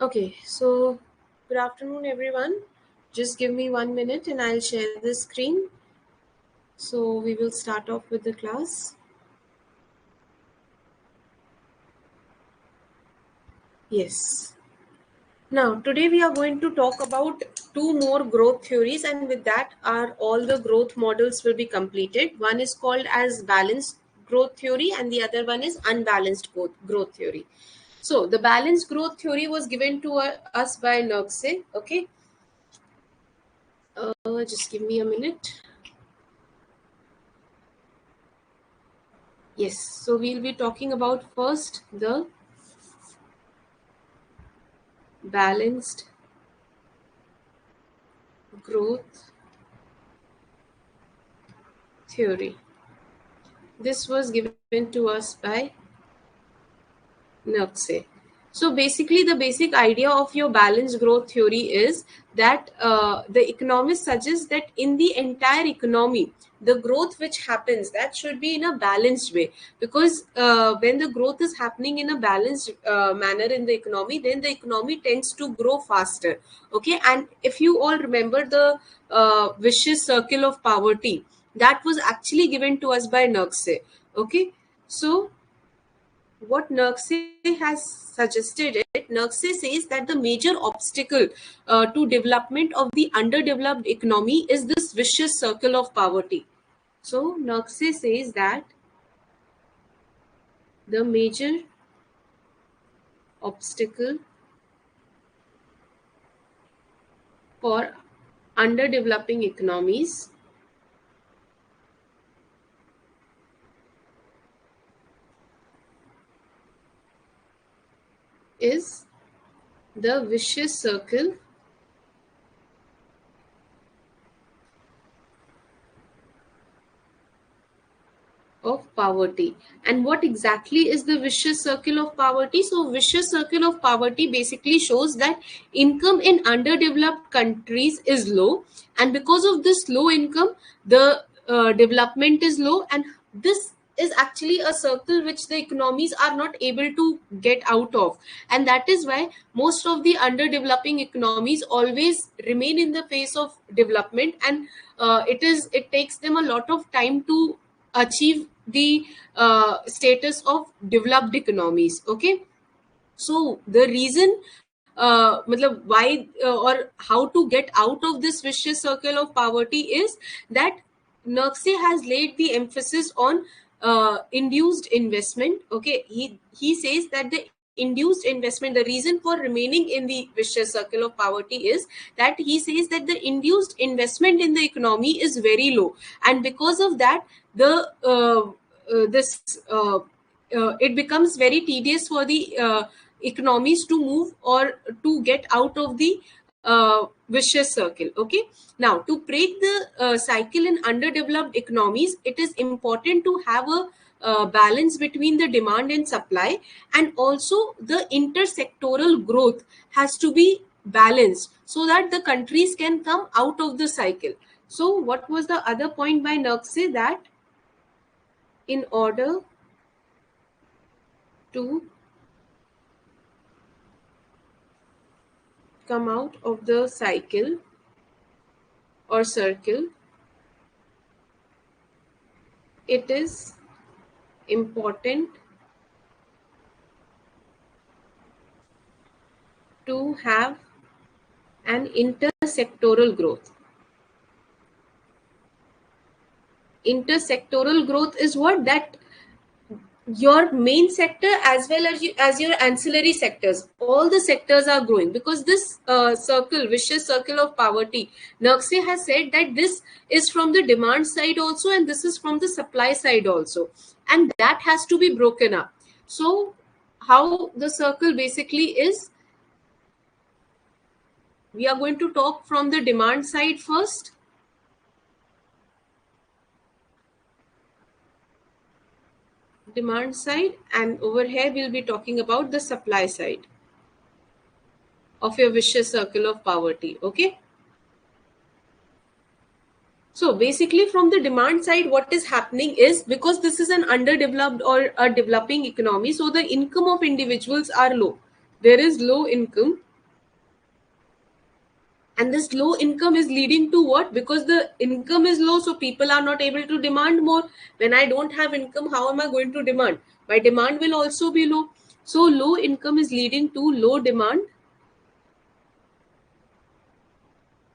Okay, so good afternoon, everyone. Just give me 1 minute and I'll share the screen. So we will start off with the class. Yes. Now, today we are going to talk about two more growth theories, and with that, our all the growth models will be completed. One is called as balanced growth theory, and the other one is unbalanced growth theory. So, the balanced growth theory was given to us by Nurse. Okay, just give me a minute. Yes, so we'll be talking about first the balanced growth theory. This was given to us by Nurse. So basically, the basic idea of your balanced growth theory is that the economists suggest that in the entire economy, the growth which happens that should be in a balanced way, because when the growth is happening in a balanced manner in the economy, then the economy tends to grow faster. Okay, and if you all remember the vicious circle of poverty, that was actually given to us by Nurse. Okay, so what Nurse has suggested it, Nurse says that the major obstacle to development of the underdeveloped economy is this vicious circle of poverty. So Nurse says that the major obstacle for underdeveloping economies is the vicious circle of poverty. And what exactly is the vicious circle of poverty? So vicious circle of poverty basically shows that income in underdeveloped countries is low, and because of this low income, the development is low, and this is actually a circle which the economies are not able to get out of. And that is why most of the underdeveloping economies always remain in the phase of development, and it takes them a lot of time to achieve the status of developed economies. Okay, so the reason why or how to get out of this vicious circle of poverty is that Nurse has laid the emphasis on induced investment. Okay, he says that the induced investment, the reason for remaining in the vicious circle of poverty is that he says that the induced investment in the economy is very low, and because of that, the this it becomes very tedious for the economies to move or to get out of the vicious circle. Okay, now to break the cycle in underdeveloped economies, it is important to have a balance between the demand and supply, and also the intersectoral growth has to be balanced so that the countries can come out of the cycle. So what was the other point by Nurse? That in order to come out of the cycle or circle, it is important to have an intersectoral growth. Intersectoral growth is what? That your main sector as well as your ancillary sectors, all the sectors are growing, because this vicious circle of poverty, Nurse has said that this is from the demand side also, and this is from the supply side also, and that has to be broken up. So how the circle basically is, we are going to talk from the demand side first. Demand side, and over here we'll be talking about the supply side of your vicious circle of poverty. Okay, so basically from the demand side, what is happening is, because this is an underdeveloped or a developing economy, so the income of individuals are low. There is low income, And this low income is leading to what? Because the income is low, so people are not able to demand more. When I don't have income, how am I going to demand? My demand will also be low. So low income is leading to low demand,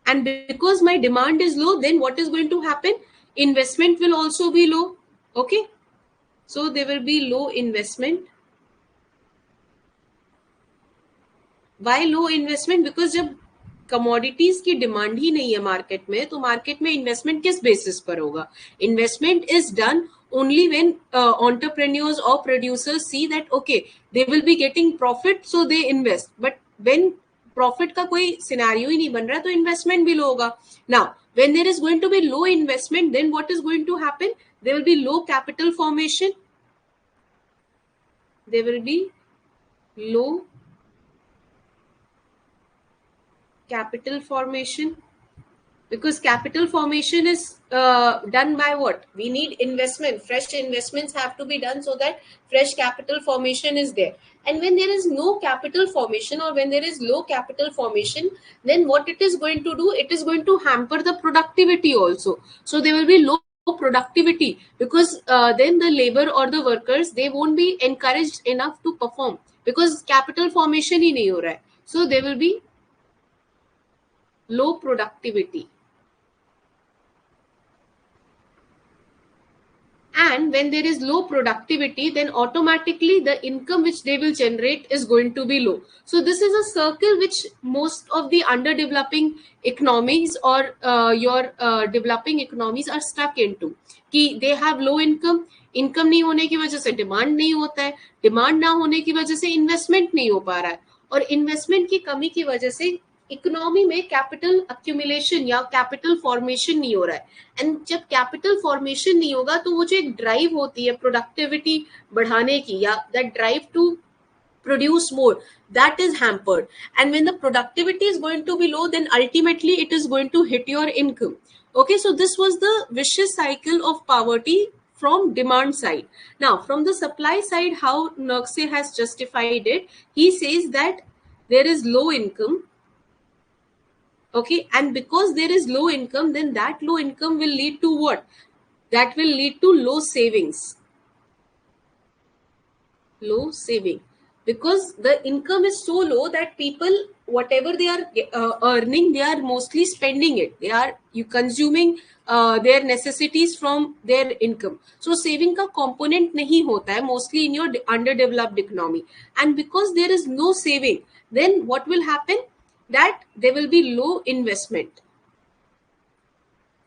and because my demand is low, then what is going to happen? Investment will also be low. Okay, so there will be low investment. Why low investment? Because जब commodities की demand ही नहीं है market में, तो market में investment किस basis पर होगा? Investment is done only when entrepreneurs or producers see that okay, they will be getting profit, so they invest. But when profit का कोई सिनेरियो ही नहीं बन रहा, तो इन्वेस्टमेंट भी लो होगा. Now when there is going to be low investment, then what is going to happen? There will be low capital formation. There will be low capital formation, because capital formation is done by what? We need investment. Fresh investments have to be done so that fresh capital formation is there. And when there is no capital formation, or when there is low capital formation, then what it is going to do? It is going to hamper the productivity also. So there will be low productivity, because then the labor or the workers, they won't be encouraged enough to perform, because capital formation ही नहीं हो रहा है. So there will be low productivity. And when there is low productivity, then automatically the income which they will generate is going to be low. So this is a circle which most of the underdeveloping economies or your developing economies are stuck into. कि they have low income, income नहीं होने की वजह से demand नहीं होता है, demand ना होने की वजह से इन्वेस्टमेंट नहीं हो पा रहा है, और इन्वेस्टमेंट की कमी की वजह से इकोनॉमी में कैपिटल अक्यूमुलेशन या कैपिटल फॉर्मेशन नहीं हो रहा है. एंड जब कैपिटल फॉर्मेशन नहीं होगा, तो वो जो एक ड्राइव होती है प्रोडक्टिविटी बढ़ाने की, या that drive to produce more, that is hampered. And when the productivity is going to be low, then ultimately it is going to hit your income. Okay, so this was the vicious cycle of poverty from demand side. Now from the supply side, how Nurse has justified it, he says that there is low income. Okay, and because there is low income, then that low income will lead to what? That will lead to low savings. Low saving, because the income is so low that people, whatever they are earning, they are mostly spending it. They are consuming their necessities from their income. So saving का component नहीं होता है mostly in your underdeveloped economy. And because there is no saving, then what will happen? That there will be low investment.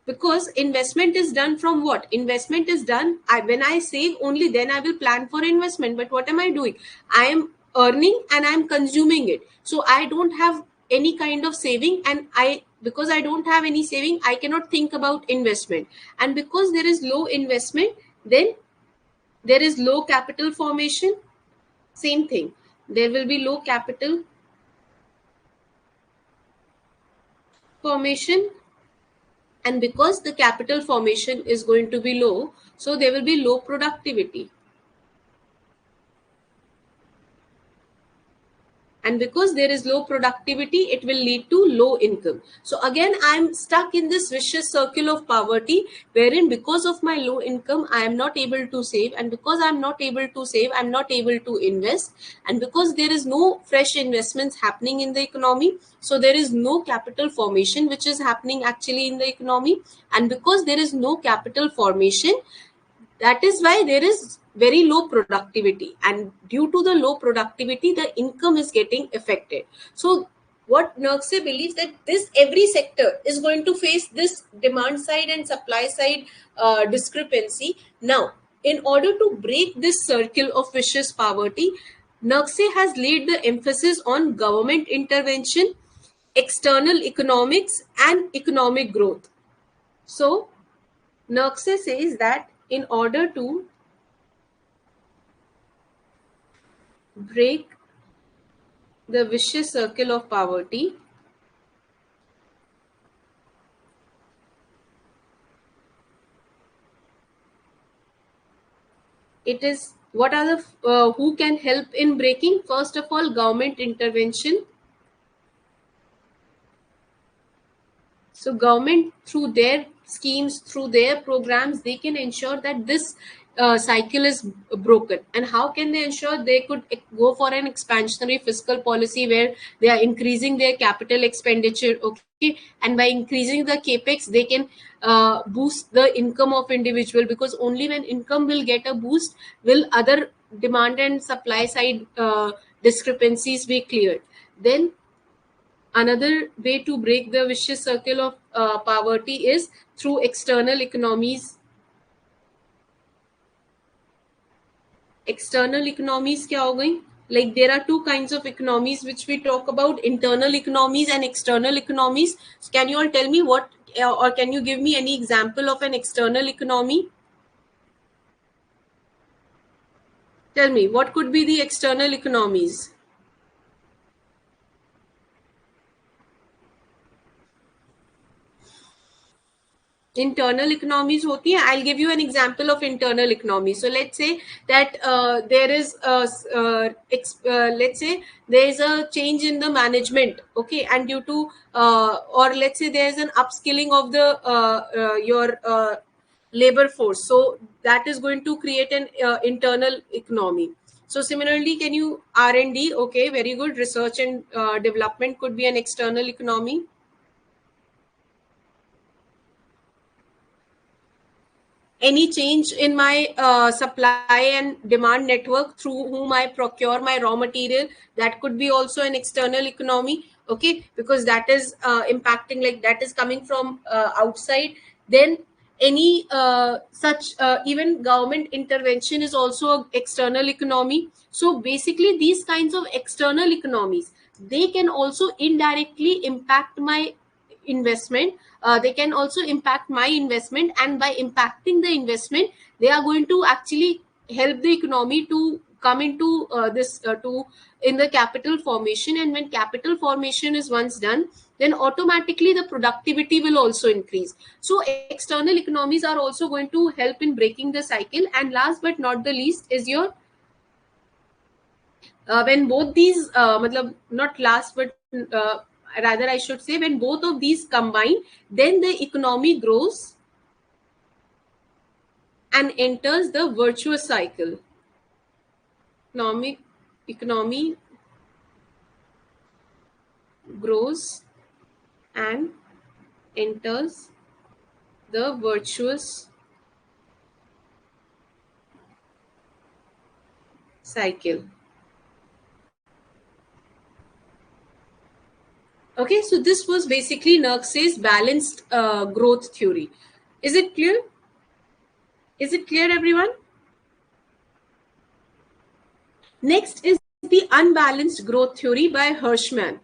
Because investment is done from what? Investment is done, when I save only, then I will plan for investment. But what am I doing? I am earning and I am consuming it. So I don't have any kind of saving, and because I don't have any saving, I cannot think about investment. And because there is low investment, then there is low capital formation. Same thing, there will be low capital formation. And because the capital formation is going to be low, so there will be low productivity. And because there is low productivity, it will lead to low income. So again, I'm stuck in this vicious circle of poverty, wherein because of my low income, I am not able to save. And because I'm not able to save, I'm not able to invest. And because there is no fresh investments happening in the economy, so there is no capital formation which is happening actually in the economy. And because there is no capital formation, that is why there is very low productivity, and due to the low productivity, the income is getting affected. So what Nurse believes, that this every sector is going to face this demand side and supply side discrepancy. Now in order to break this circle of vicious poverty, Nurse has laid the emphasis on government intervention, external economics, and economic growth. So Nurse says that in order to break the vicious circle of poverty, it is what are the who can help in breaking? First of all, government intervention. So government, through their schemes, through their programs, they can ensure that this cycle is broken. And how can they ensure? They could go for an expansionary fiscal policy where they are increasing their capital expenditure, okay, and by increasing the capex, they can boost the income of individual, because only when income will get a boost will other demand and supply side discrepancies be cleared. Then another way to break the vicious circle of poverty is through external economies. External economies क्या हो गई? Like there are two kinds of economies which we talk about: internal economies and external economies. So can you all tell me what, or can you give me any example of an external economy? Tell me what could be the external economies. Internal economies hoti hai. I'll give you an example of internal economy. So let's say that there is let's say there is a change in the management, okay, and due to or let's say there is an upskilling of the your labor force, so that is going to create an internal economy. So similarly, can you R&D, okay, very good, research and development could be an external economy. Any change in my supply and demand network through whom I procure my raw material, that could be also an external economy, okay, because that is impacting, like that is coming from outside. Then any such even government intervention is also an external economy. So basically these kinds of external economies, they can also indirectly impact my investment. They can also impact my investment, and by impacting the investment, they are going to actually help the economy to come into this to in the capital formation. And when capital formation is once done, then automatically the productivity will also increase. So external economies are also going to help in breaking the cycle. And last but not the least is your when both these not last but rather I should say, when both of these combine, then the economy grows and enters the virtuous cycle. Economy grows and enters the virtuous cycle. Okay, so this was basically Nerks's balanced growth theory. Is it clear? Is it clear, everyone? Next is the unbalanced growth theory by Hirschman.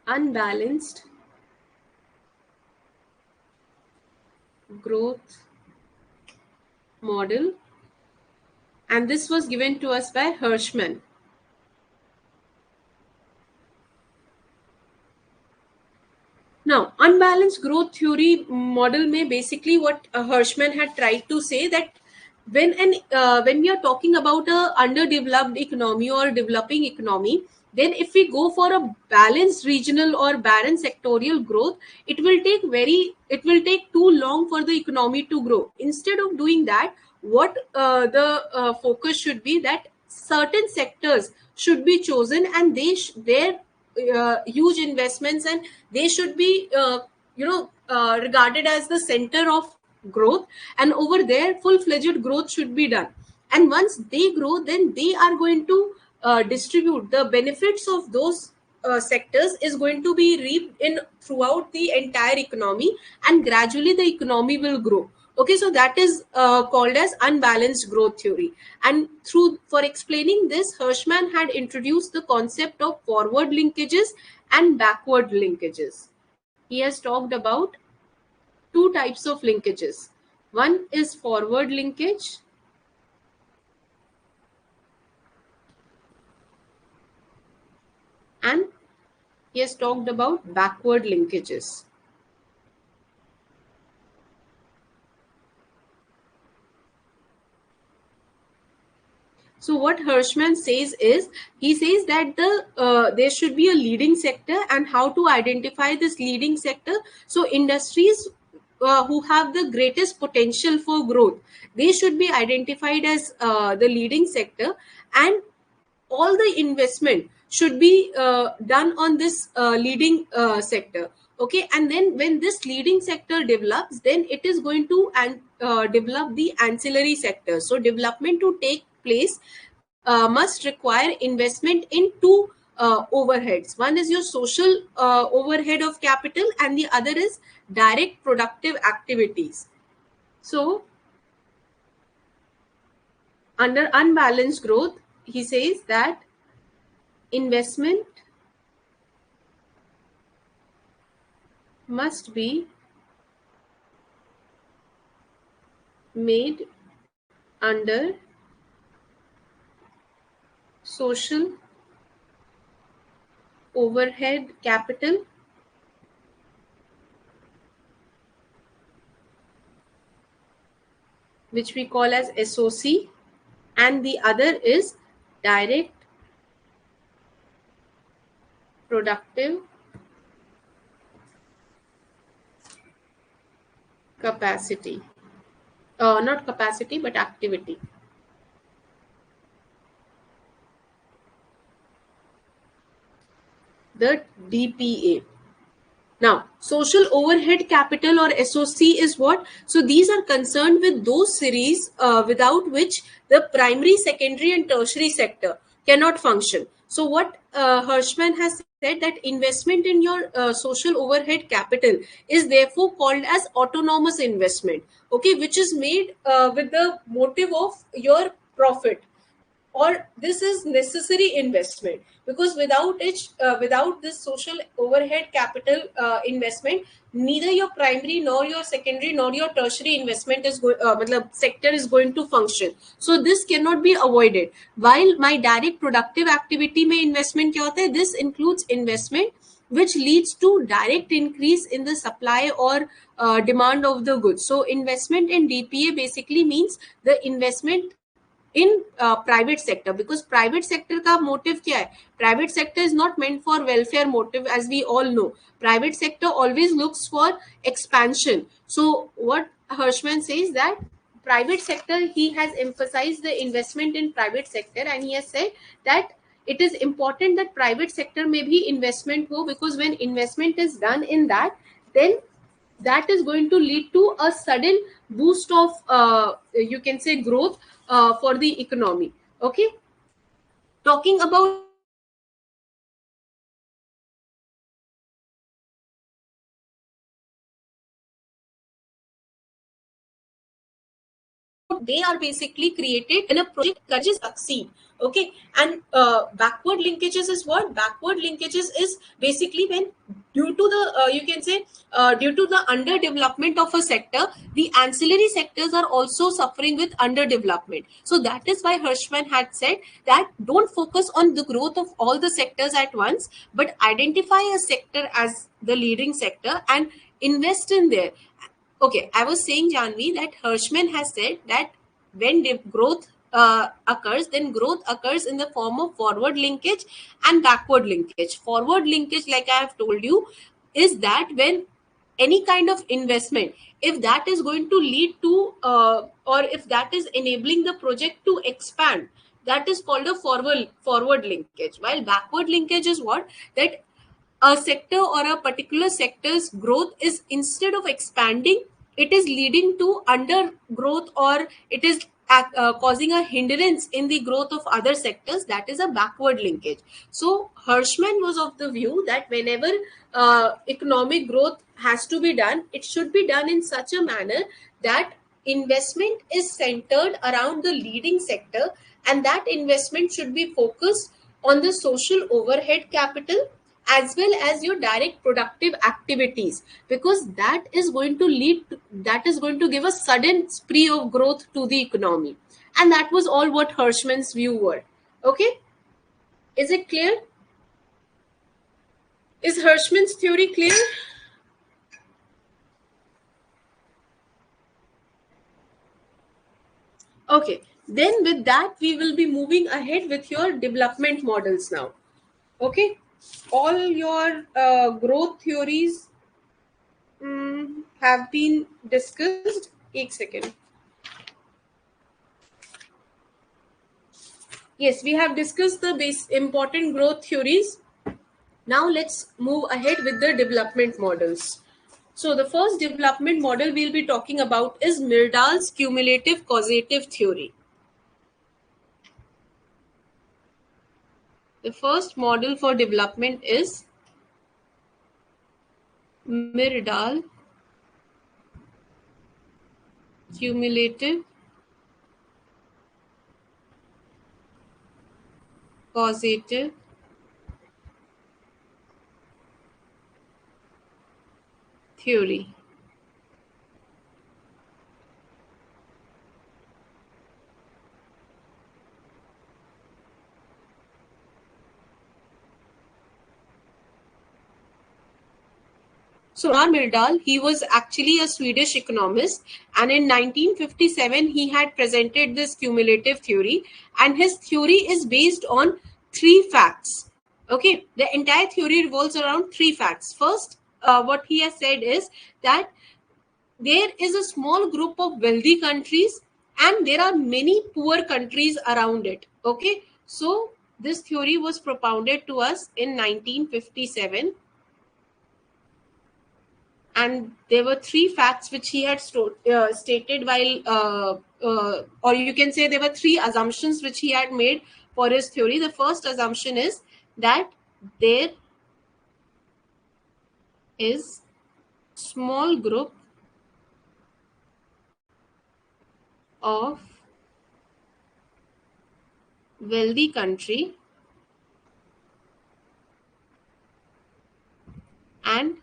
Unbalanced growth model, and this was given to us by Hirschman. Now, unbalanced growth theory model may basically what Hirschman had tried to say, that when we are talking about a underdeveloped economy or developing economy, then if we go for a balanced regional or balanced sectorial growth, it will take too long for the economy to grow. Instead of doing that, what the focus should be, that certain sectors should be chosen, and their huge investments, and they should be regarded as the center of growth, and over there full-fledged growth should be done. And once they grow, then they are going to distribute the benefits of those sectors is going to be reaped in throughout the entire economy, and gradually the economy will grow. Okay, so that is called as unbalanced growth theory. And through for explaining this, Hirschman had introduced the concept of forward linkages and backward linkages. He has talked about two types of linkages. One is forward linkage, and he has talked about backward linkages. So what Hirschman says is, he says that there should be a leading sector, and how to identify this leading sector. So industries who have the greatest potential for growth, they should be identified as the leading sector, and all the investment should be done on this leading sector. Okay, and then when this leading sector develops, then it is going to develop the ancillary sector. So development to take place must require investment in two overheads. One is your social overhead of capital, and the other is direct productive activities. So under unbalanced growth, he says that investment must be made under social overhead capital, which we call as SOC, and the other is direct productive capacity. Not capacity, but activity. The DPA. Now, social overhead capital or SOC is what? So these are concerned with those series without which the primary, secondary, and tertiary sector cannot function. So what Hirschman has said, that investment in your social overhead capital is therefore called as autonomous investment. Okay, which is made with the motive of your profit, or this is necessary investment, because without this social overhead capital investment, neither your primary nor your secondary nor your tertiary investment matlab sector is going to function. So this cannot be avoided. While my direct productive activity mein investment kya hota hai, this includes investment which leads to direct increase in the supply or demand of the goods. So investment in DPA basically means the investment in private sector, because private sector ka motive kya hai? Private sector is not meant for welfare motive, as we all know. Private sector always looks for expansion. So what Hirschman says, that private sector, he has emphasized the investment in private sector, and he has said that it is important that private sector may be investment ho, because when investment is done in that, then that is going to lead to a sudden boost of you can say growth for the economy. Okay, talking about they are basically created in a project that is succeed. Okay, and backward linkages is what? Backward linkages is basically when, due to the you can say due to the underdevelopment of a sector, the ancillary sectors are also suffering with underdevelopment. So that is why Hirschman had said that don't focus on the growth of all the sectors at once, but identify a sector as the leading sector and invest in there. Okay, I was saying, Janvi, that Hirschman has said that when growth occurs, then growth occurs in the form of forward linkage and backward linkage. Forward linkage, like I have told you, is that when any kind of investment, if that is going to lead to or if that is enabling the project to expand, that is called a forward linkage. While backward linkage is what? That a sector or a particular sector's growth is, instead of expanding, it is leading to under growth, or it is causing a hindrance in the growth of other sectors. That is a backward linkage. So Hirschman was of the view that whenever economic growth has to be done, it should be done in such a manner that investment is centered around the leading sector, and that investment should be focused on the social overhead capital as well as your direct productive activities, because that is going to that is going to give a sudden spree of growth to the economy. And that was all what Hirschman's view were. Okay, is it clear? Is Hirschman's theory clear? Okay, Then with that, we will be moving ahead with your development models now. Okay, all your growth theories have been discussed. Ek second. Yes, we have discussed the important growth theories. Now let's move ahead with the development models. So the first development model we'll be talking about is Myrdal's cumulative causative theory. The first model for development is Myrdal cumulative causative theory. So Gunnar Myrdal, he was actually a Swedish economist, and in 1957 he had presented this cumulative theory, and his theory is based on three facts. Okay, the entire theory revolves around three facts. First, what he has said is that there is a small group of wealthy countries and there are many poor countries around it. Okay, so this theory was propounded to us in 1957, and there were three facts which he had stated while or you can say there were three assumptions which he had made for his theory. The first assumption is that there is small group of wealthy country and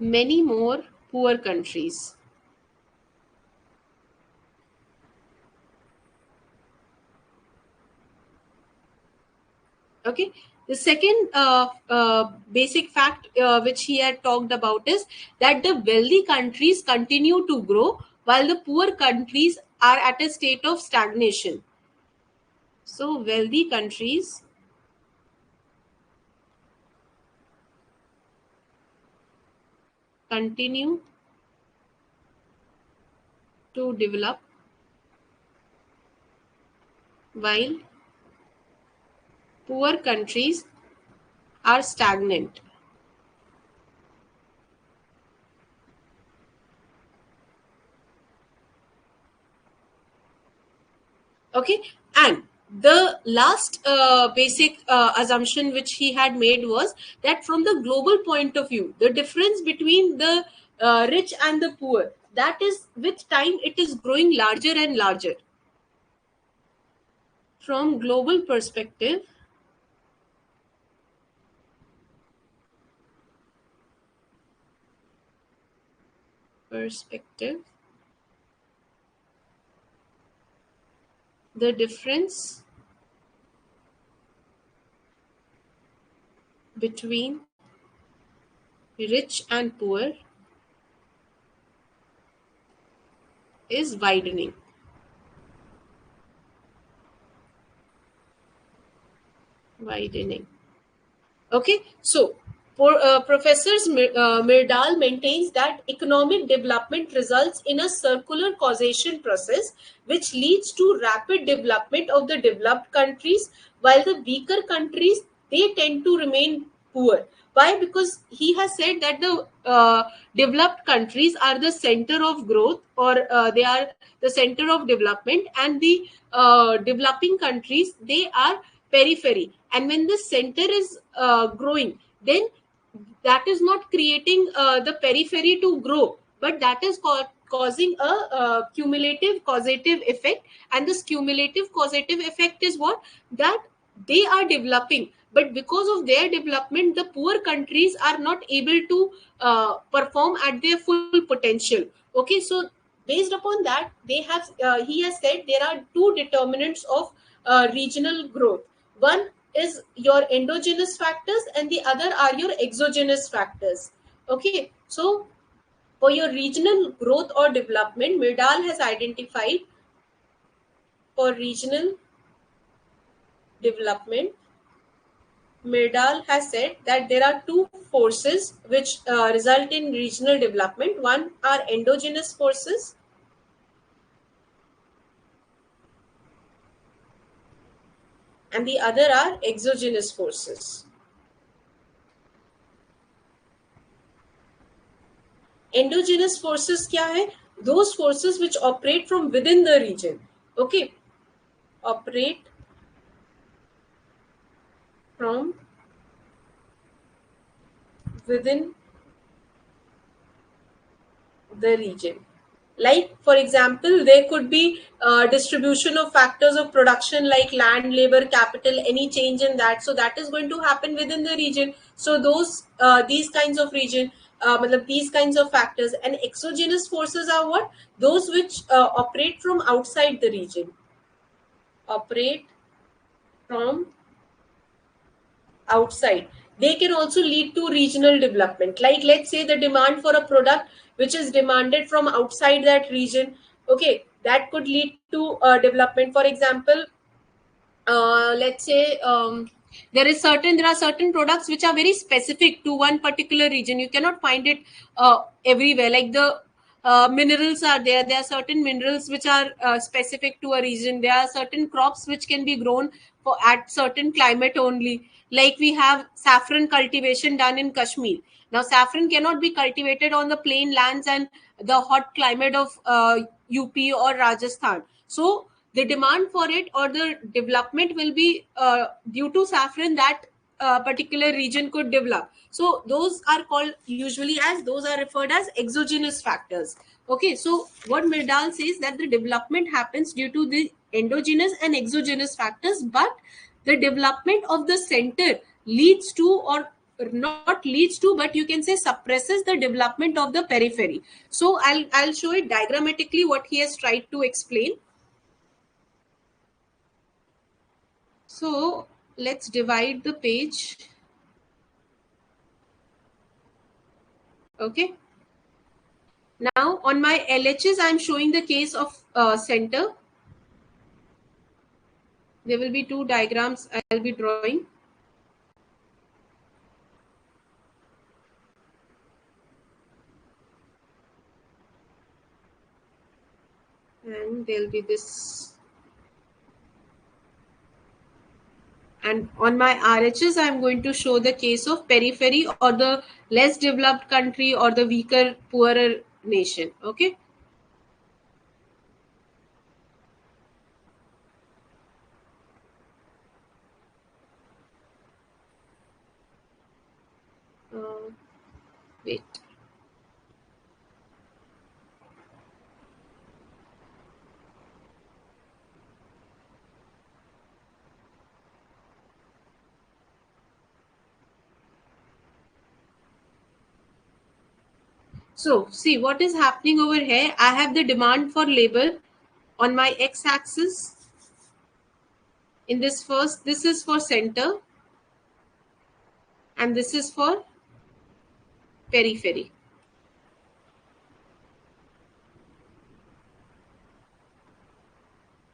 many more poor countries. Okay, the second basic fact which he had talked about is that the wealthy countries continue to grow while the poor countries are at a state of stagnation. So wealthy countries continue to develop while poor countries are stagnant. Okay, and the last basic assumption which he had made was that from the global point of view, the difference between the rich and the poor, that is with time it is growing larger and larger. From global perspective, the difference between rich and poor is widening. Widening. Okay, so Professor Myrdal maintains that economic development results in a circular causation process which leads to rapid development of the developed countries, while the weaker countries, they tend to remain poor. Why? Because he has said that the developed countries are the center of growth, or they are the center of development, and the developing countries, they are periphery. And when the center is growing, then that is not creating the periphery to grow, but that is causing a cumulative causative effect. And this cumulative causative effect is what? That they are developing, but because of their development, the poor countries are not able to perform at their full potential. Okay, so based upon that, they have he has said there are two determinants of regional growth. One is your endogenous factors and the other are your exogenous factors. Okay, so for your regional growth or development, Myrdal has identified for regional development, Myrdal has said that there are two forces which result in regional development. One are endogenous forces, and the other are exogenous forces. Endogenous forces क्या है? Those forces which operate from within the region. Okay, operate from within the region. Like, for example, there could be distribution of factors of production like land, labor, capital, any change in that. So that is going to happen within the region. So these kinds of region, these kinds of factors. And exogenous forces are what? Those which operate from outside the region. Operate from outside. They can also lead to regional development. Like, let's say the demand for a product which is demanded from outside that region, okay, that could lead to development. For example, let's say there are certain products which are very specific to one particular region. You cannot find it everywhere. Like the minerals are there are certain minerals which are specific to a region. There are certain crops which can be grown for at certain climate only. Like we have saffron cultivation done in Kashmir. Now saffron cannot be cultivated on the plain lands and the hot climate of UP or Rajasthan. So the demand for it or the development will be due to saffron that particular region could develop. So those are called usually as, those are referred as exogenous factors. Okay, so what Myrdal says that the development happens due to the endogenous and exogenous factors, but the development of the center leads to, or not leads to, but you can say suppresses the development of the periphery. So I'll show it diagrammatically what he has tried to explain. So let's divide the page. Okay. Now on my LHS, I'm showing the case of center. There will be two diagrams I'll be drawing. And there'll be this. And on my RHS, I'm going to show the case of periphery or the less developed country or the weaker, poorer nation. Okay. Wait. So see what is happening over here. I have the demand for labor on my x-axis. In this first, this is for center and this is for periphery.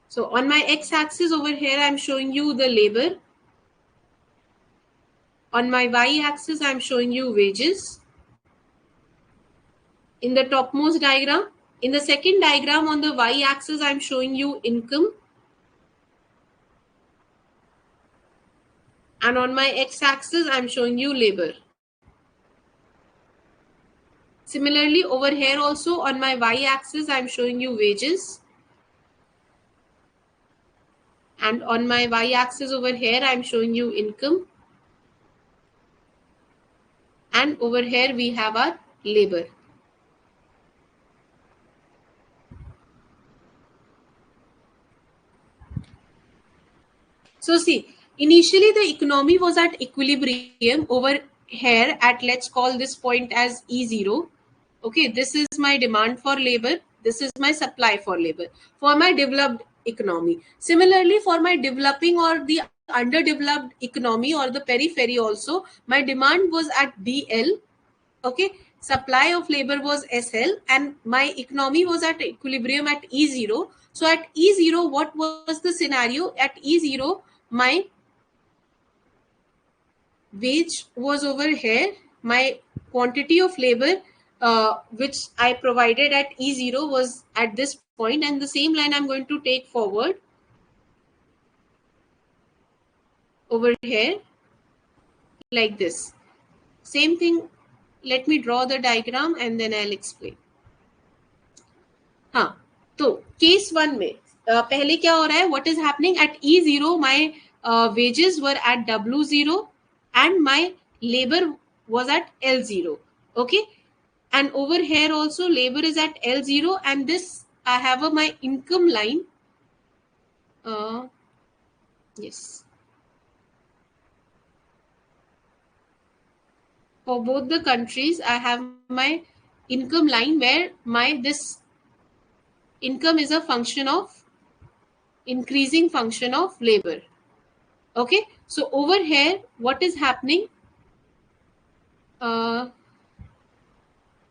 So on my x-axis over here, I'm showing you the labor. On my y-axis, I'm showing you wages. In the topmost diagram, in the second diagram on the y-axis, I'm showing you income. And on my x-axis, I'm showing you labor. Similarly, over here also on my y-axis, I'm showing you wages. And on my y-axis over here, I'm showing you income. And over here, we have our labor. So see, initially the economy was at equilibrium over here at, let's call this point as E0. Okay, this is my demand for labor. This is my supply for labor for my developed economy. Similarly, for my developing or the underdeveloped economy or the periphery also, my demand was at DL. Okay, supply of labor was SL and my economy was at equilibrium at E0. So at E0, what was the scenario? At E0, my wage was over here, my quantity of labor which I provided at E0 was at this point, and the same line I'm going to take forward over here like this. Same thing, let me draw the diagram and then I'll explain. हाँ, तो case one में पहले क्या हो रहा है, what is happening at E0 my wages were at W0 and my labor was at L0. Okay, and over here also labor is at L0, and this I have my income line. Yes, for both the countries I have my income line where my this income is a function of increasing function of labor. Okay, so over here what is happening, uh,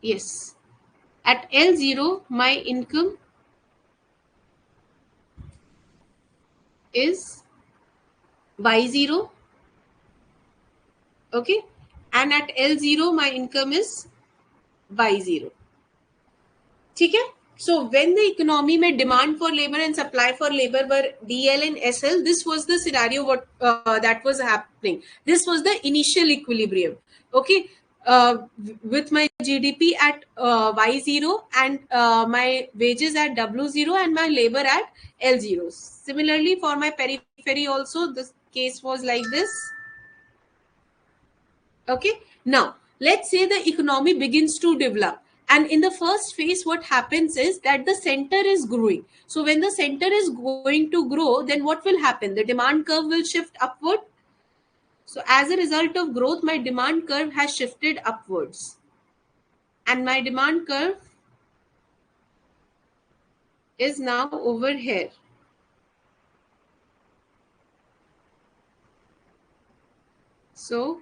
yes, at L0 my income is Y0. Okay, and at L0 my income is Y0. ठीक है, so when the economy में demand for labor and supply for labor were DL and SL, this was the scenario what that was happening. This was the initial equilibrium. Okay, with my GDP at Y0 and my wages at W0 and my labor at L0. Similarly for my periphery also the case was like this. Okay, now let's say the economy begins to develop, and in the first phase what happens is that the center is growing. So when the center is going to grow, then what will happen, the demand curve will shift upward. So as a result of growth my demand curve has shifted upwards, and my demand curve is now over here. So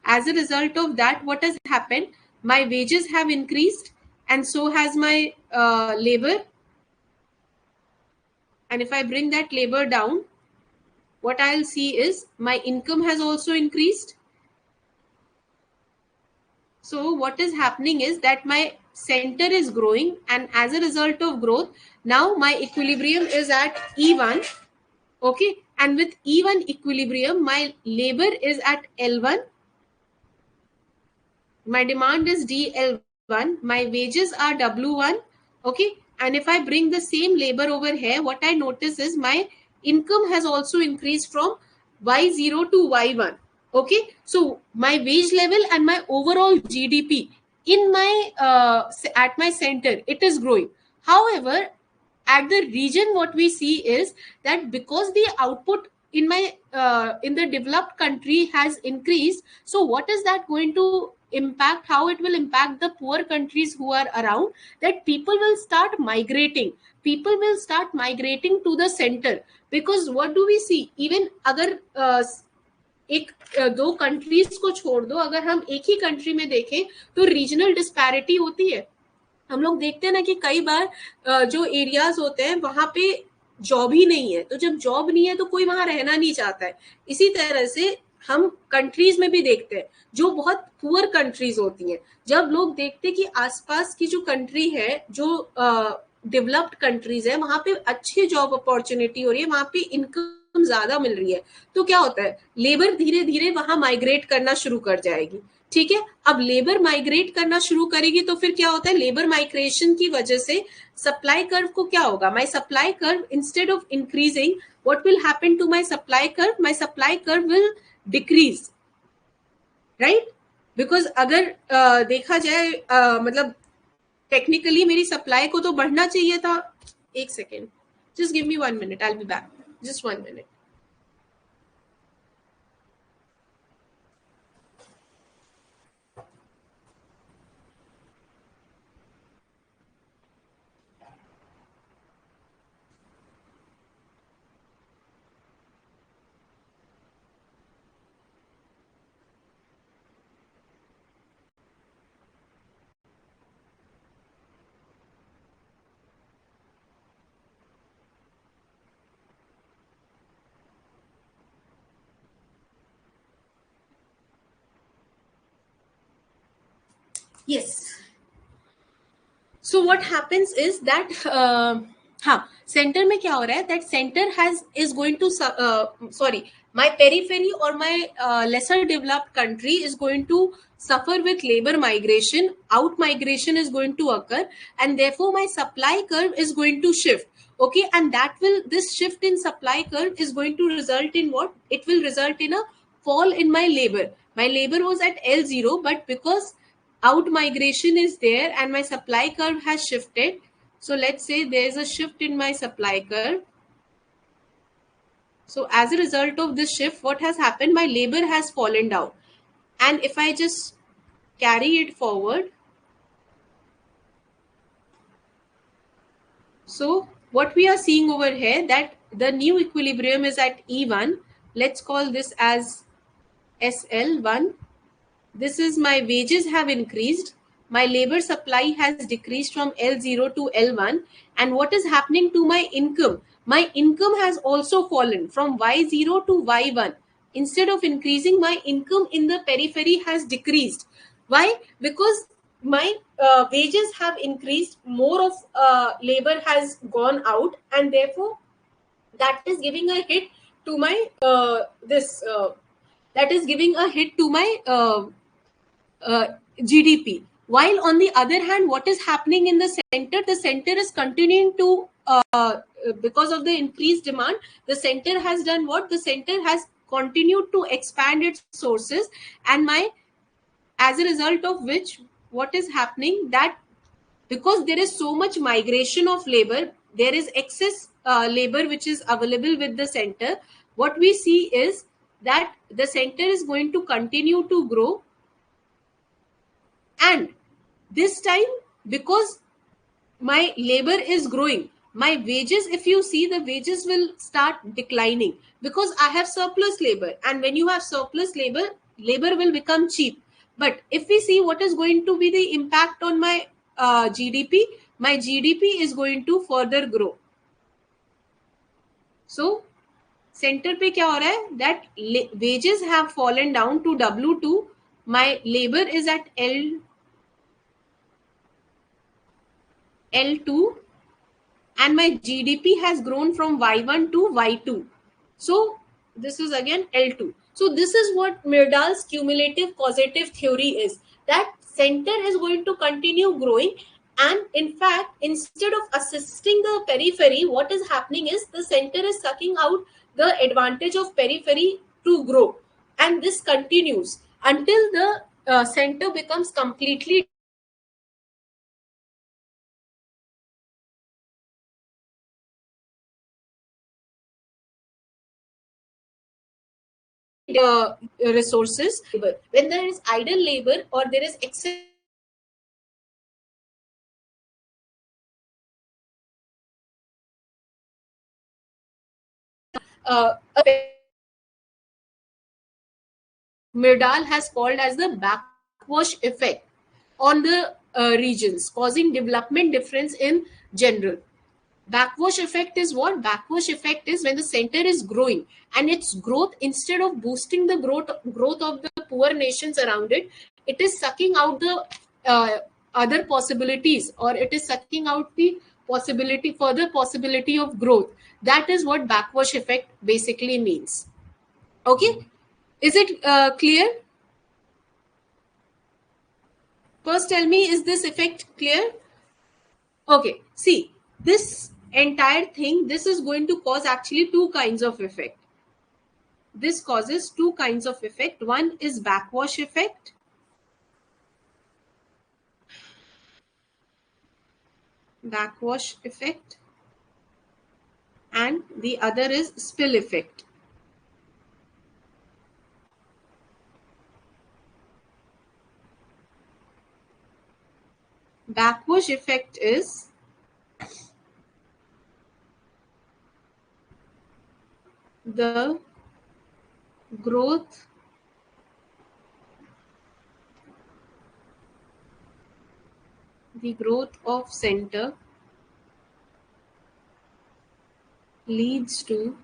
as a result of that, what has happened, my wages have increased and so has my labor. And if I bring that labor down, what I'll see is my income has also increased. So what is happening is that my center is growing, and as a result of growth, now my equilibrium is at E1. Okay, and with E1 equilibrium, my labor is at L1, my demand is DL1, my wages are W1. Okay, and if I bring the same labor over here, what I notice is my income has also increased from Y0 to Y1. Okay, so my wage level and my overall GDP in my at my center, it is growing. However, at the region what we see is that because the output in my in the developed country has increased, so what is that going to impact, how it will impact the poor countries who are around, that people will start migrating, people will start migrating to the center. Because what do we see, even अगर एक दो countries को छोड़ दो, अगर हम एक ही country में देखें तो रीजनल डिस्पैरिटी होती है। हम लोग देखते हैं ना कि कई बार जो एरियाज होते हैं वहां पे जॉब ही नहीं है, तो जब जॉब नहीं है तो कोई वहां रहना नहीं चाहता है। इसी तरह से हम कंट्रीज में भी देखते हैं जो बहुत पुअर कंट्रीज होती हैं, जब लोग देखते हैं कि आसपास की जो कंट्री है, जो डेवलप्ड कंट्रीज है, वहां पे अच्छी जॉब अपॉर्चुनिटी हो रही है, वहां पे इनकम ज्यादा मिल रही है, तो क्या होता है, लेबर धीरे धीरे वहां माइग्रेट करना शुरू कर जाएगी। ठीक है, अब लेबर माइग्रेट करना शुरू करेगी तो फिर क्या होता है, लेबर माइग्रेशन की वजह से सप्लाई कर्व को क्या होगा, my supply curve instead of increasing, what will happen to my supply curve, my supply curve will decrease, right. Because अगर देखा जाए मतलब टेक्निकली मेरी सप्लाई को तो बढ़ना चाहिए था। एक second, just give me 1 minute, I will be back, just 1 minute. Yes. So what happens is that हाँ center में क्या हो रहा है that center has is going to sorry my periphery or my lesser developed country is going to suffer with labor migration. Out migration is going to occur, and therefore my supply curve is going to shift. Okay, and this shift in supply curve is going to result in what? It will result in a fall in my labor. My labor was at L0, but because out migration is there and my supply curve has shifted, so let's say there's a shift in my supply curve. So as a result of this shift, what has happened? My labor has fallen down. And if I just carry it forward, so what we are seeing over here, that the new equilibrium is at E1. Let's call this as SL1. This is my wages have increased. My labor supply has decreased from L0 to L1. And what is happening to my income? My income has also fallen from Y0 to Y1. Instead of increasing, my income in the periphery has decreased. Why? Because my wages have increased, more of labor has gone out, and therefore that is giving a hit to my this that is giving a hit to my uh, GDP. While on the other hand, what is happening in the center is continuing to, because of the increased demand, the center has done what? The center has continued to expand its sources, and as a result of which, what is happening that because there is so much migration of labor, there is excess labor which is available with the center. What we see is that the center is going to continue to grow, and this time, because my labor is growing, my wages, if you see, the wages will start declining because I have surplus labor, and when you have surplus labor, labor will become cheap. But if we see what is going to be the impact on my GDP, my GDP is going to further grow. So center पे क्या हो रहा है that wages have fallen down to W2, my labor is at L2, and my GDP has grown from Y1 to Y2. So this is again L2. So this is what Myrdal's cumulative causative theory is, that center is going to continue growing, and in fact, instead of assisting the periphery, what is happening is the center is sucking out the advantage of periphery to grow, and this continues until the center becomes completely resources. When there is idle labor or there is excess a Myrdal has called as the backwash effect on the regions, causing development difference in general. Backwash effect is what? Backwash effect is when the center is growing, and its growth, instead of boosting the growth of the poor nations around it, it is sucking out the uh, other possibilities, or it is sucking out the further possibility of growth. That is what backwash effect basically means. Okay, is it clear? First, tell me, is this effect clear? Okay, see, this entire thing, this is going to cause actually two kinds of effect. This causes two kinds of effect. One is backwash effect. Backwash effect. And the other is spill effect. Backwash effect is the growth of center leads to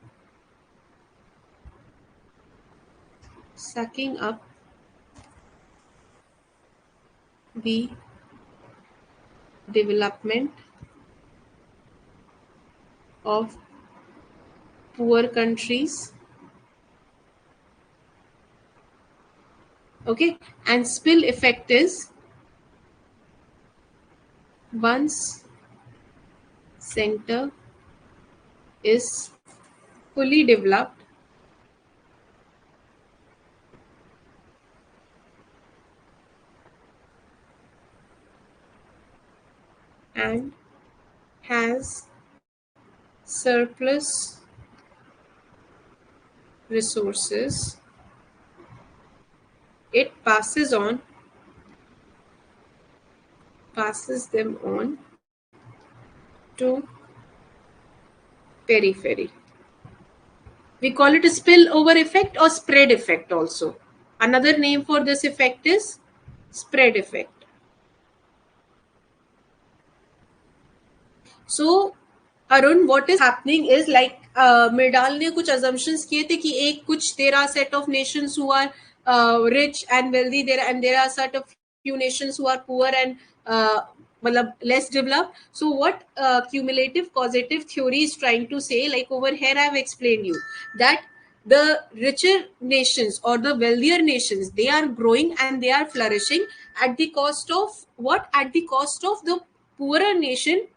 sucking up the development of poor countries. Okay, and spill effect is once center is fully developed, and has surplus resources, it passes them on to periphery. We call it a spillover effect or spread effect also. Another name for this effect is spread effect. So Arun what is happening is like मिर्डाल ने कुछ assumptions किए थे कि एक कुछ there are set of nations who are rich and wealthy there, and there are set of few nations who are poor and मतलब less developed. So what cumulative causative theory is trying to say, like over here I have explained you that the richer nations or the wealthier nations, they are growing and they are flourishing at the cost of what? At the cost of the poorer nation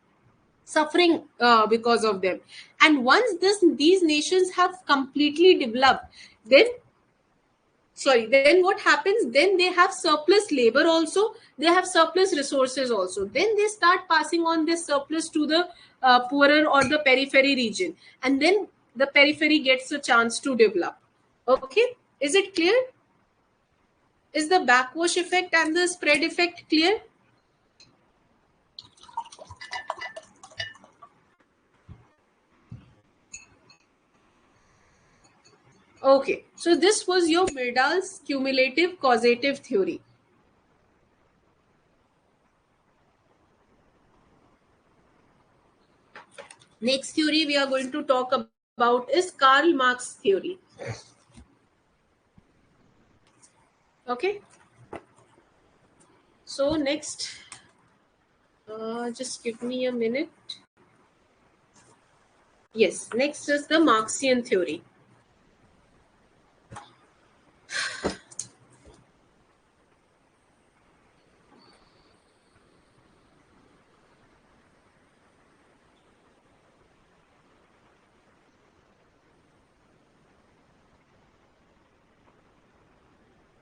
suffering because of them. And once these nations have completely developed, then then what happens? Then they have surplus labor also, they have surplus resources also, then they start passing on this surplus to the poorer or the periphery region, and then the periphery gets a chance to develop. Okay, is it clear? Is the backwash effect and the spread effect clear? Okay, so this was your Myrdal's cumulative causative theory. Next theory we are going to talk about is Karl Marx theory. Okay, so next, just give me a minute. Yes, next is the Marxian theory.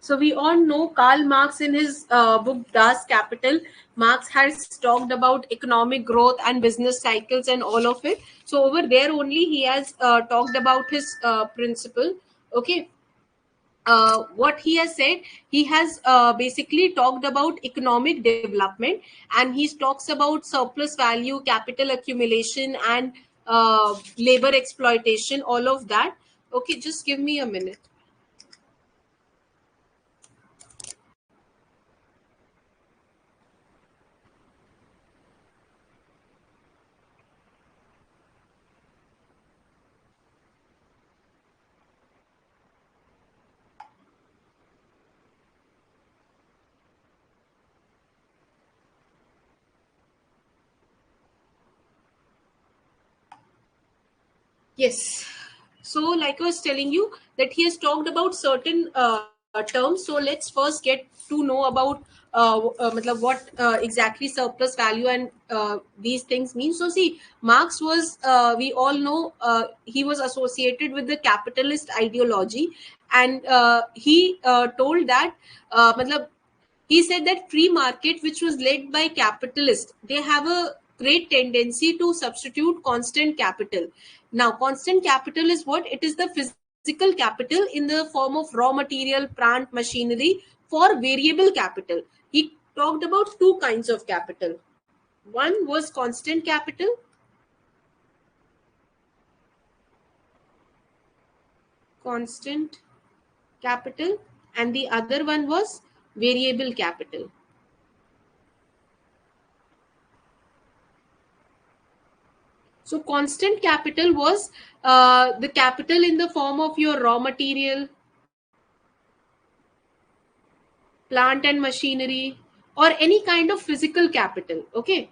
So we all know Karl Marx in his book Das Kapital. Marx has talked about economic growth and business cycles and all of it. So over there only he has talked about his principle. Okay, what he has said, he has basically talked about economic development, and he talks about surplus value, capital accumulation, and labor exploitation, all of that. Okay, just give me a minute. Yes. So, like I was telling you, that he has talked about certain terms. So, let's first get to know about matlab what exactly surplus value and these things mean. So, see, Marx was, we all know, he was associated with the capitalist ideology, and he told that, matlab, he said that free market, which was led by capitalists, they have a great tendency to substitute constant capital. Now, constant capital is what? It is the physical capital in the form of raw material, plant, machinery for variable capital. He talked about two kinds of capital. One was constant capital, constant capital, and the other one was variable capital. So constant capital was the capital in the form of your raw material, plant and machinery, or any kind of physical capital. Okay,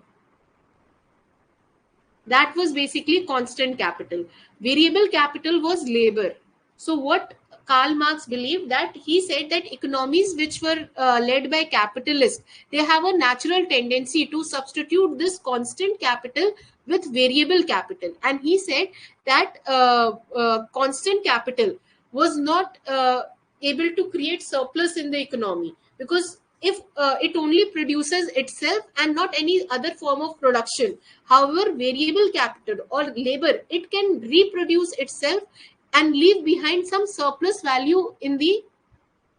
that was basically constant capital. Variable capital was labor. So what Karl Marx believed, that he said that economies which were led by capitalists, they have a natural tendency to substitute this constant capital with variable capital. And he said that constant capital was not able to create surplus in the economy, because if it only produces itself and not any other form of production. However, variable capital or labor, it can reproduce itself and leave behind some surplus value in the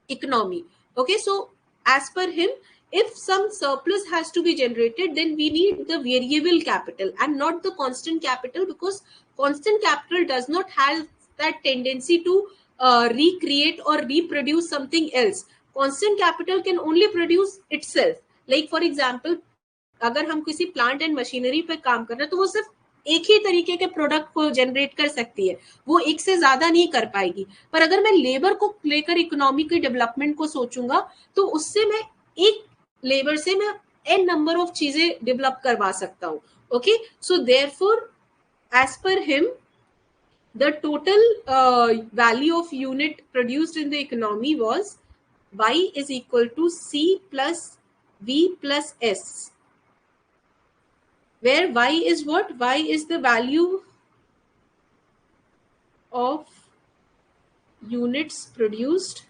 economy. Okay, so as per him, if some surplus has to be generated, then we need the variable capital and not the constant capital, because constant capital does not have that tendency to recreate or reproduce something else. Constant capital can only produce itself. Like for example, अगर हम किसी plant and machinery पे काम कर रहे हैं, तो वो सिर्फ एक ही तरीके के प्रोडक्ट को जनरेट कर सकती है, वो एक से ज्यादा नहीं कर पाएगी. पर अगर मैं लेबर को लेकर इकोनॉमी की डेवलपमेंट को सोचूंगा, तो उससे मैं एक लेबर से मैं एन नंबर ऑफ चीजें डेवलप करवा सकता हूँ. Okay, so therefore as per him, the total value of unit produced in the economy was y is equal to c plus v plus s, where y is what? Y is the value of units produced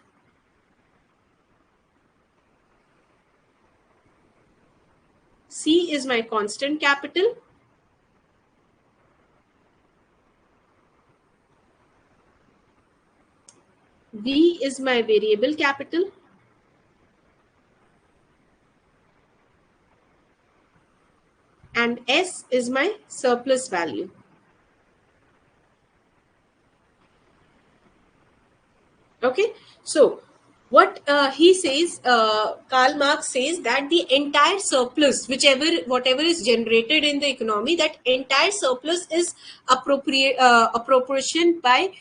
C is my constant capital V is my variable capital and S is my surplus value. Okay, so what he says, Karl Marx says that the entire surplus, whatever is generated in the economy, that entire surplus is appropriation by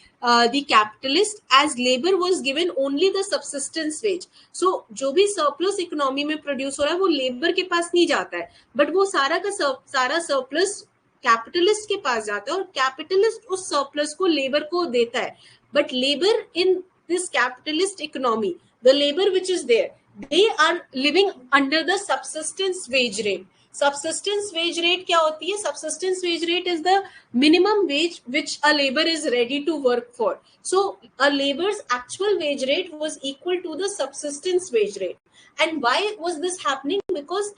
the capitalist, as labor was given only the subsistence wage. So जो भी surplus economy में produce हो रहा है, वो labor के पास नहीं जाता है, but वो सारा का सारा surplus कैपिटलिस्ट के पास जाता है, और कैपिटलिस्ट उस सरप्लस को लेबर को देता है. But labour in this capitalist economy, the labor which is there, they are living under the subsistence wage rate. Subsistence wage rate क्या होती है? Subsistence wage rate is the minimum wage which a labor is ready to work for. So a labor's actual wage rate was equal to the subsistence wage rate. And why was this happening? Because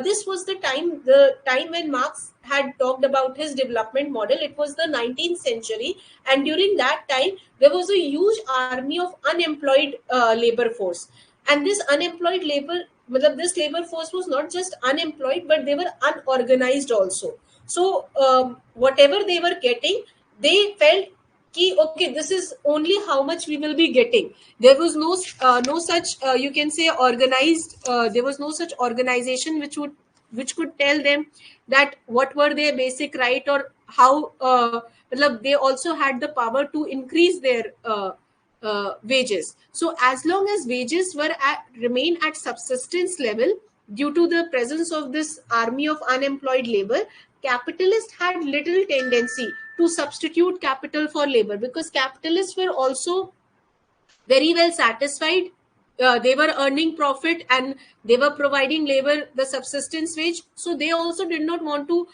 this was the time when Marx had talked about his development model. It was the 19th century, and during that time there was a huge army of unemployed labor force. And this unemployed labor, this labor force was not just unemployed, but they were unorganized also. So whatever they were getting, they felt कि okay, this is only how much we will be getting. There was no such you can say organized, there was no such organization which could tell them that what were their basic right, or how they also had the power to increase their wages. So as long as wages remain at subsistence level, due to the presence of this army of unemployed labor, capitalists had little tendency to substitute capital for labor, because capitalists were also very well satisfied. They were earning profit and they were providing labor the subsistence wage. So they also did not want to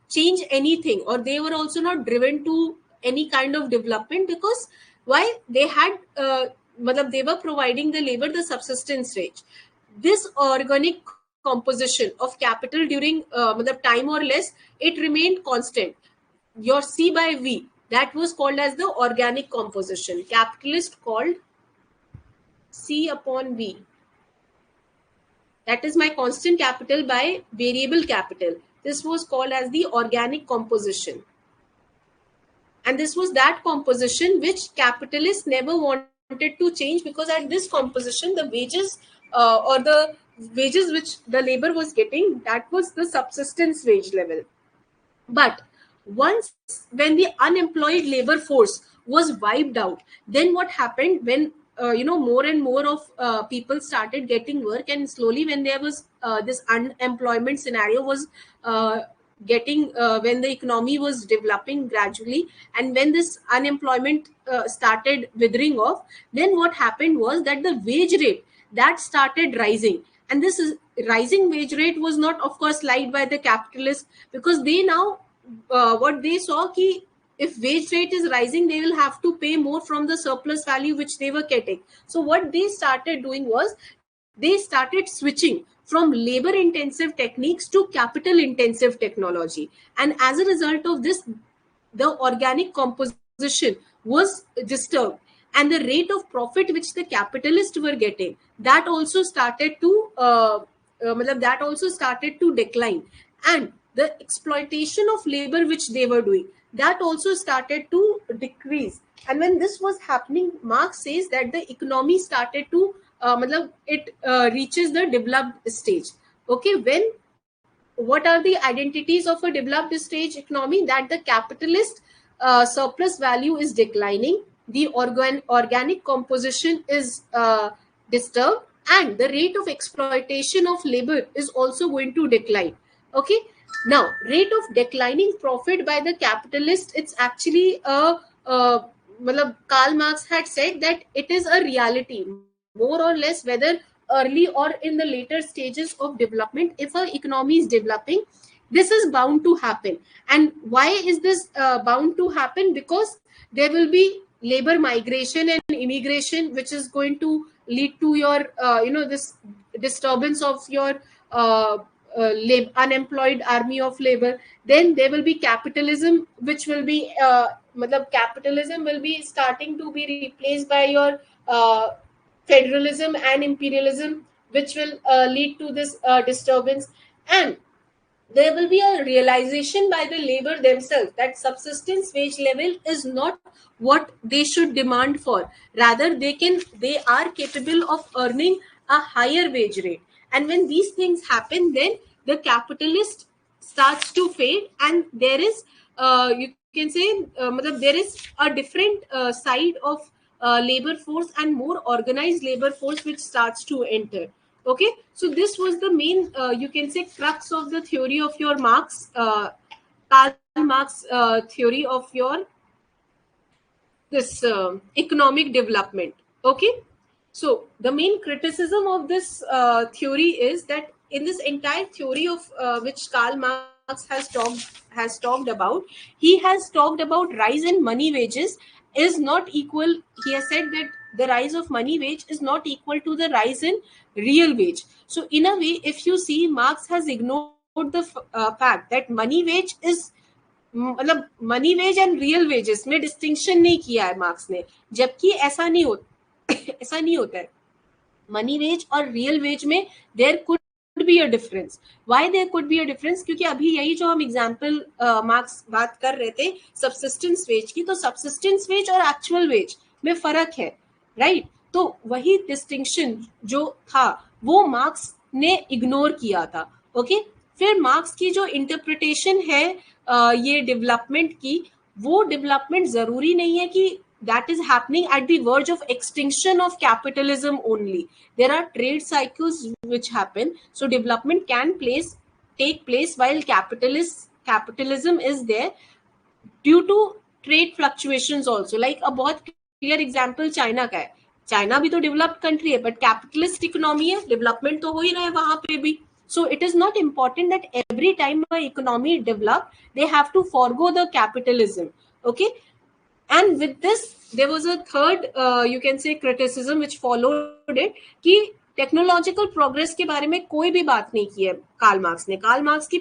change anything, or they were also not driven to any kind of development, because why? They had they were providing the labor the subsistence wage. This organic composition of capital during time or less, it remained constant. Your C by V, that was called as the organic composition. Capitalist called C upon V. That is my constant capital by variable capital. This was called as the organic composition. And this was that composition which capitalists never wanted to change, because at this composition, the wages or the wages which the labor was getting, that was the subsistence wage level. But when the unemployed labor force was wiped out, then what happened? When more and more of people started getting work, and slowly when there was this unemployment scenario was getting when the economy was developing gradually, and when this unemployment started withering off, then what happened was that the wage rate that started rising. And this is rising wage rate was not, of course, liked by the capitalists, because they now what they saw ki if wage rate is rising, they will have to pay more from the surplus value which they were getting. So what they started doing was they started switching from labor intensive techniques to capital intensive technology. And as a result of this, the organic composition was disturbed, and the rate of profit which the capitalists were getting, that also started to that also started to decline. And the exploitation of labor which they were doing, that also started to decrease. And when this was happening, Marx says that the economy started to it reaches the developed stage. Okay, when what are the identities of a developed stage economy? That the capitalist surplus value is declining, the organic composition is disturbed, and the rate of exploitation of labor is also going to decline. Okay, now rate of declining profit by the capitalist, it's actually Karl Marx had said that it is a reality, more or less, whether early or in the later stages of development. If a economy is developing, this is bound to happen. And why is this bound to happen? Because there will be labor migration and immigration, which is going to lead to your this disturbance of your unemployed army of labor. Then there will be capitalism, which will be capitalism will be starting to be replaced by your federalism and imperialism, which will lead to this disturbance. And there will be a realization by the labor themselves that subsistence wage level is not what they should demand for. Rather, they are capable of earning a higher wage rate. And when these things happen, then the capitalist starts to fade, and there is you can say there is a different side of labor force and more organized labor force which starts to enter. Okay, so this was the main you can say crux of the theory of your Marx, Karl Marx theory of your this economic development. Okay, so the main criticism of this theory is that in this entire theory of which Karl Marx has talked about, he has talked about rise in money wages is not equal. He has said that the rise of money wage is not equal to the rise in real wage. So in a way, if you see, Marx has ignored the fact that money wage is मतलब money wage and real wages में distinction नहीं किया है marks ने, जबकि ऐसा नहीं होता ऐसा नहीं होता है. मनी वेज और रियल वेज में there could be a difference. Why there could be a difference? क्योंकि अभी यही जो हम एग्जांपल मार्क्स बात कर रहे थे सब्सिस्टेंस वेज की, तो सब्सिस्टेंस वेज और एक्चुअल वेज में फर्क है, राइट? तो वही डिस्टिंक्शन जो था वो मार्क्स ने इग्नोर किया था. ओके, फिर मार्क्स की जो इंटरप्रिटेशन है ये डेवलपमेंट की, वो डेवलपमेंट जरूरी नहीं है कि that is happening at the verge of extinction of capitalism only. There are trade cycles which happen, so development can take place while capitalism is there due to trade fluctuations also. Like a बहुत clear example China का है. China भी तो developed country है, but capitalist economy है, development तो हो ही रहा है वहां पे भी. So it is not important that every time an economy develop, they have to forego the capitalism. Okay, and with this there was a third you can say criticism which followed it कि technological progress के बारे में कोई भी बात नहीं की है कार्ल मार्क्स ने. कार्ल मार्क्स की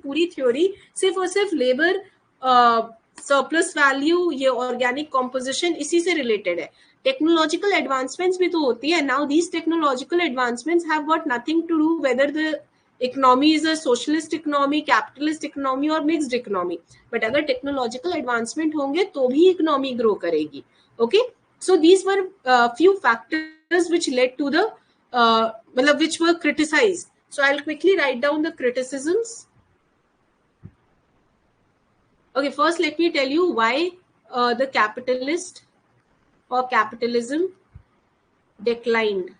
पूरी थ्योरी सिर्फ और सिर्फ लेबर सरप्लस वैल्यू, ये ऑर्गेनिक कॉम्पोजिशन, इसी से रिलेटेड है. टेक्नोलॉजिकल एडवांसमेंट्स भी तो होती है. Now these technological advancements have got nothing to do whether the economy is a socialist economy, capitalist economy और मिक्स्ड इकोनॉमी. बट अगर टेक्नोलॉजिकल एडवांसमेंट होंगे तो भी इकोनॉमी ग्रो करेगी. Okay, so these were few factors which led to the which were criticized. So I'll quickly write down the criticisms. Okay, first let me tell you why the capitalist or capitalism declined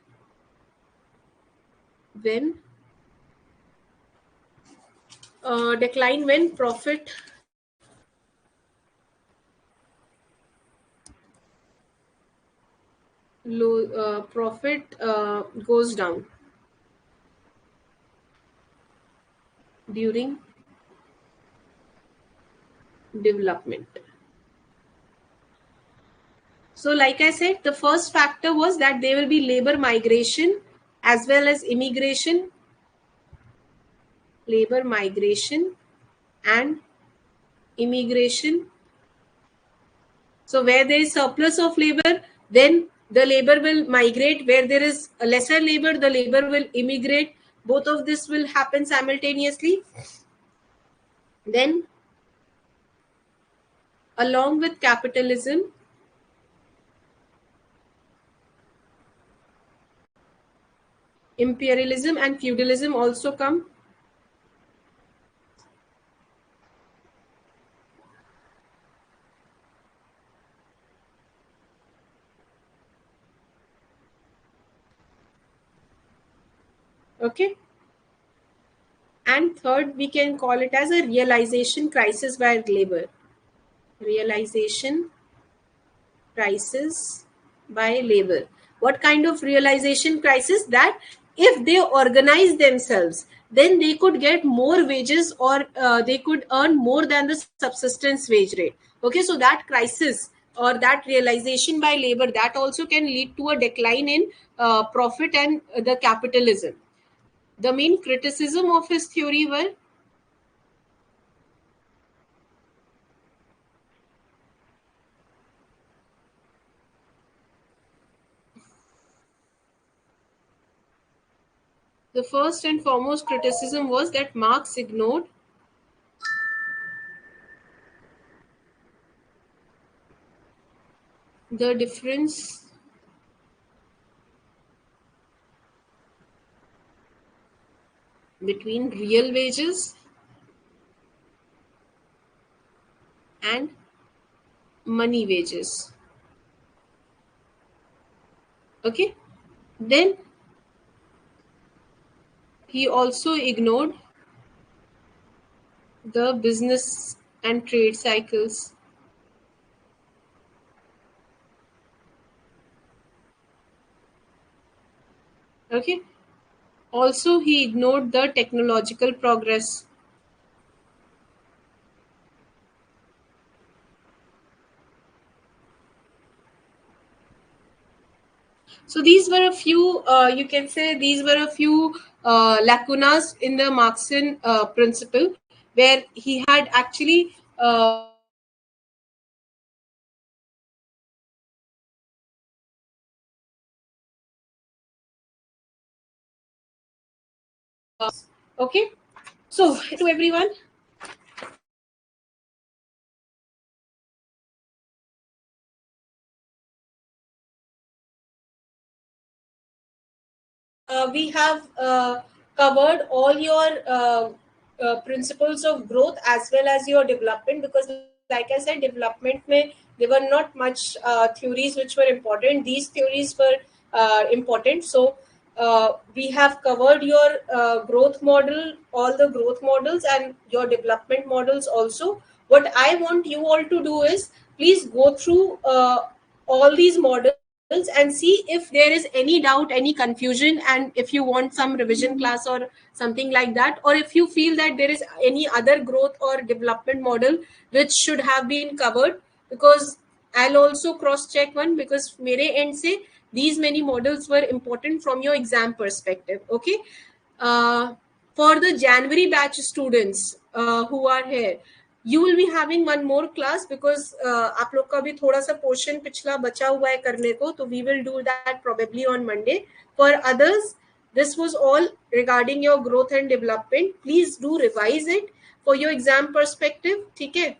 when profit goes down during development. So, like I said, the first factor was that there will be labor migration as well as immigration, labor migration and immigration. So, where there is surplus of labor, then the labor will migrate. Where there is a lesser labor, the labor will immigrate. Both of this will happen simultaneously. Then, along with capitalism, imperialism and feudalism also come. Okay. And third, we can call it as a realization crisis by labor. Realization crisis by labor. What kind of realization crisis? That if they organize themselves, then they could get more wages, or they could earn more than the subsistence wage rate. Okay, so that crisis or that realization by labor, that also can lead to a decline in profit and the capitalism. The main criticism of his theory were, the first and foremost criticism was that Marx ignored the difference between real wages and money wages. Okay. Then he also ignored the business and trade cycles. Okay. Also, he ignored the technological progress. So these were a few, you can say, these were a few lacunas in the Marxian principle, where he had actually okay. So to everyone, we have covered all your principles of growth as well as your development, because like I said, development may, there were not much theories which were important. These theories were important. So we have covered your growth model, all the growth models, and your development models also. What I want you all to do is, please go through all these models and see if there is any doubt, any confusion, and if you want some revision class or something like that, or if you feel that there is any other growth or development model which should have been covered, because I'll also cross check one, because mere end se these many models were important from your exam perspective. Okay. uh, for the January batch students who are here, you will be having one more class, because आप लोग का भी थोड़ा सा portion पिछला बचा हुआ है करने को, तो we will do that probably on Monday. For others, this was all regarding your growth and development. Please do revise it for your exam perspective. ठीक है.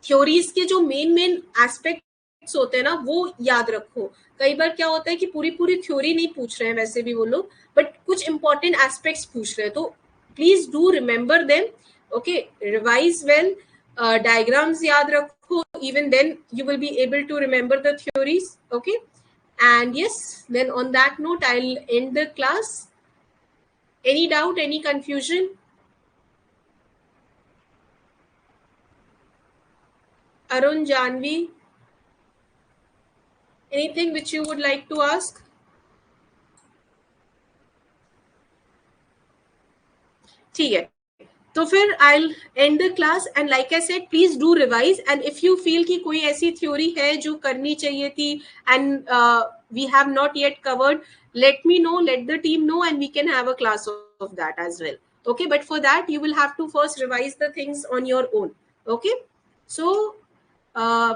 थ्योरीज के जो मेन एस्पेक्ट्स होते हैं ना, वो याद रखो. कई बार क्या होता है कि पूरी पूरी थ्योरी नहीं पूछ रहे हैं वैसे भी वो लोग, बट कुछ इंपॉर्टेंट एस्पेक्ट्स पूछ रहे हैं, तो please do remember them. Okay, revise well, diagrams याद रखो, even then you will be able to remember the theories. Okay, And yes, then on that note, I'll end the class. Any doubt, any confusion? Arun, Janvi, anything which you would like to ask? ठीक है, तो फिर I'll end the class and like I said, please do revise, and if you feel कि कोई ऐसी theory है जो करनी चाहिए थी and we have not yet covered, let me know, let the team know, and we can have a class of that as well. Okay, but for that you will have to first revise the things on your own. Okay, so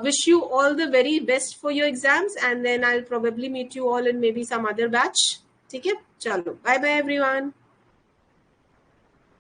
wish you all the very best for your exams, and then I'll probably meet you all in maybe some other batch. ठीक है, चलो, bye bye everyone.